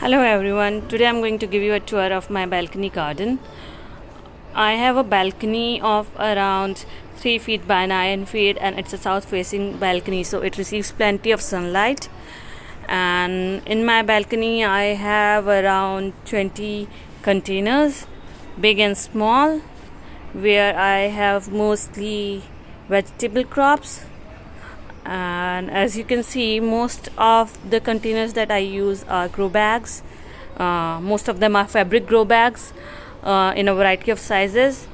Hello everyone, today I'm going to give you a tour of my balcony garden. I have a balcony of around 3 feet by 9 feet and it's a south facing balcony, so it receives plenty of sunlight. And in my balcony I have around 20 containers, big and small, where I have mostly vegetable crops. And as you can see, most of the containers that I use are grow bags. Most of them are fabric grow bags in a variety of sizes,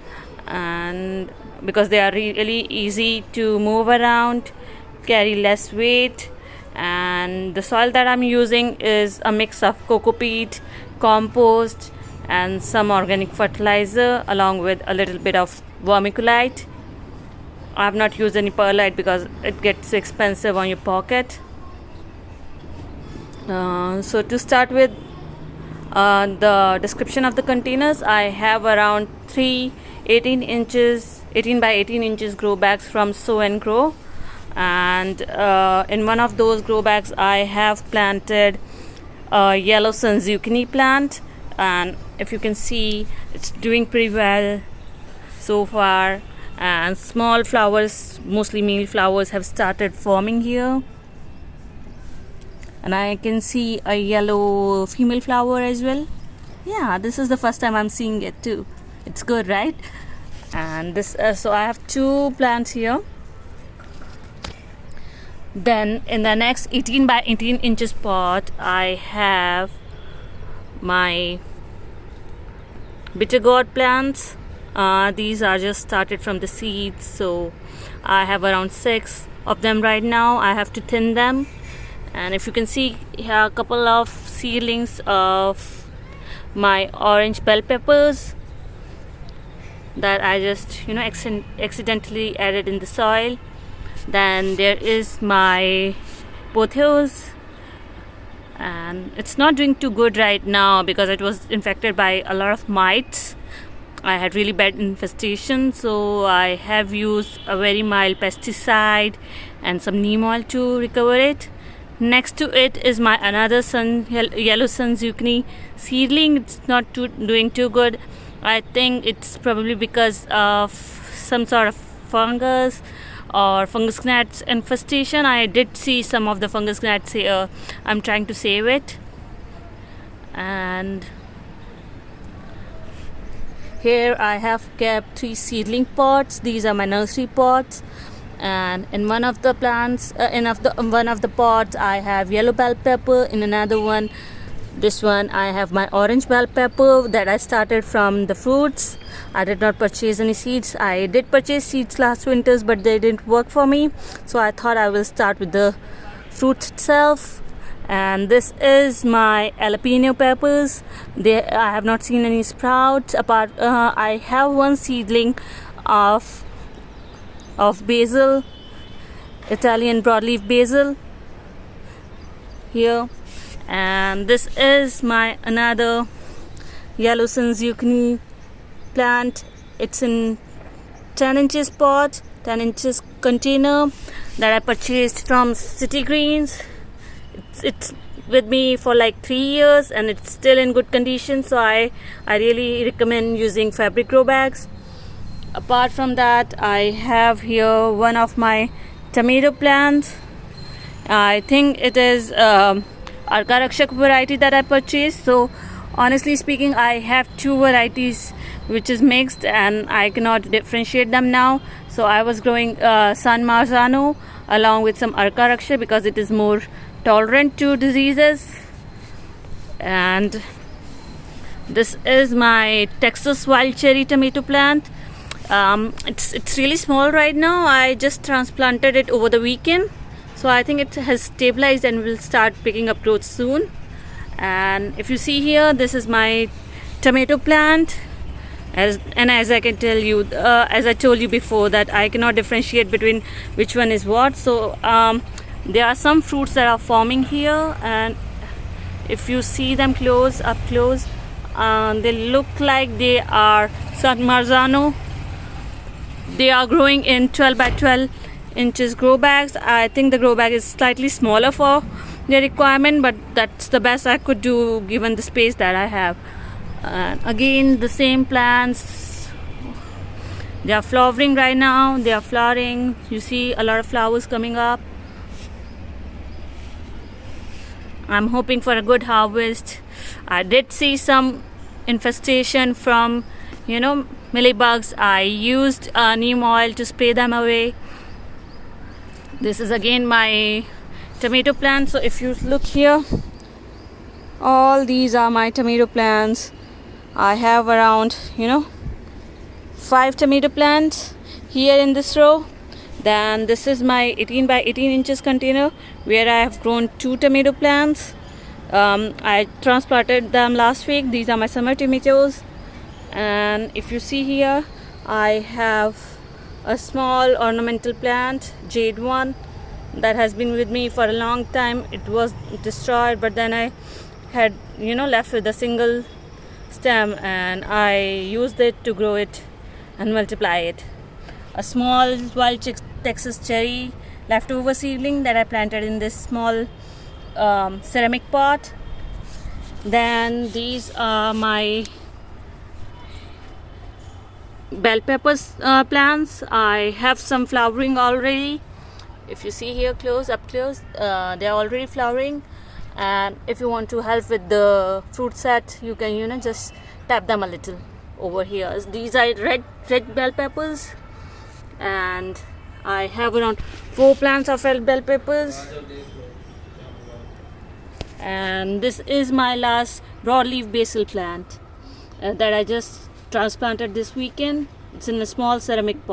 and because they are really easy to move around, carry less weight. And the soil that I'm using is a mix of coco peat, compost and some organic fertilizer along with a little bit of vermiculite. I have not used any perlite because it gets expensive on your pocket. So to start with the description of the containers, I have around 3 18 by 18 inches grow bags from Sow and Grow, and in one of those grow bags I have planted a yellow sun zucchini plant, and if you can see, it's doing pretty well so far. And small flowers, mostly male flowers, have started forming here, and I can see a yellow female flower as well. Yeah, this is the first time I'm seeing it too. It's good, right? And this so I have 2 plants here. Then in the next 18 by 18 inches pot I have my bitter gourd plants. These are just started from the seeds, so I have around 6 of them right now. I have to thin them, and if you can see here, a couple of seedlings of my orange bell peppers that I just accidentally added in the soil. Then there is my pothos, and it's not doing too good right now because it was infected by a lot of mites. I had really bad infestation, so I have used a very mild pesticide and some neem oil to recover it. Next to it is my another yellow sun zucchini seedling. It's not doing too good. I think it's probably because of some sort of fungus or fungus gnats infestation. I did see some of the fungus gnats here. I'm trying to save it. And here I have kept 3 seedling pots. These are my nursery pots, and in one of the plants, one of the pots, I have yellow bell pepper. In another one, this one, I have my orange bell pepper that I started from the fruits. I did not purchase any seeds. I did purchase seeds last winters, but they didn't work for me, so I thought I will start with the fruits itself. And this is my jalapeno peppers. I have not seen any sprouts apart. I have one seedling of basil, Italian broadleaf basil here. And this is my another yellow sun zucchini plant. It's in 10 inches pot, 10 inches container that I purchased from City Greens. It's with me for like 3 years and it's still in good condition, so I really recommend using fabric grow bags. Apart from that, I have here one of my tomato plants. I think it is Arka Rakshak variety that I purchased. So honestly speaking, I have 2 varieties which is mixed and I cannot differentiate them now. So I was growing San Marzano along with some Arka Rakshak because it is more tolerant to diseases. And this is my Texas wild cherry tomato plant. It's really small right now. I just transplanted it over the weekend, so I think it has stabilized and will start picking up growth soon. And if you see here, this is my tomato plant. As I can tell you, as I told you before, that I cannot differentiate between which one is what. So there are some fruits that are forming here, and if you see them up close, they look like they are San Marzano. They are growing in 12 by 12 inches grow bags. I think the grow bag is slightly smaller for their requirement, but that's the best I could do given the space that I have. And again, the same plants, they are flowering right now. They are flowering. You see a lot of flowers coming up. I'm hoping for a good harvest. I did see some infestation from, mealybugs. I used neem oil to spray them away. This is again my tomato plant. So if you look here, all these are my tomato plants. I have around 5 tomato plants here in this row. Then this is my 18 by 18 inches container where I have grown 2 tomato plants. I transplanted them last week. These are my summer tomatoes. And if you see here, I have a small ornamental plant, jade one, that has been with me for a long time. It was destroyed, but then I had left with a single stem, and I used it to grow it and multiply it. A small wild Texas cherry leftover seedling that I planted in this small ceramic pot. Then these are my bell peppers plants. I have some flowering already. If you see here up close, they are already flowering. And if you want to help with the fruit set, you can just tap them a little over here. These are red bell peppers, and I have around 4 plants of red bell peppers. And this is my last broadleaf basil plant that I just transplanted this weekend. It's in a small ceramic pot.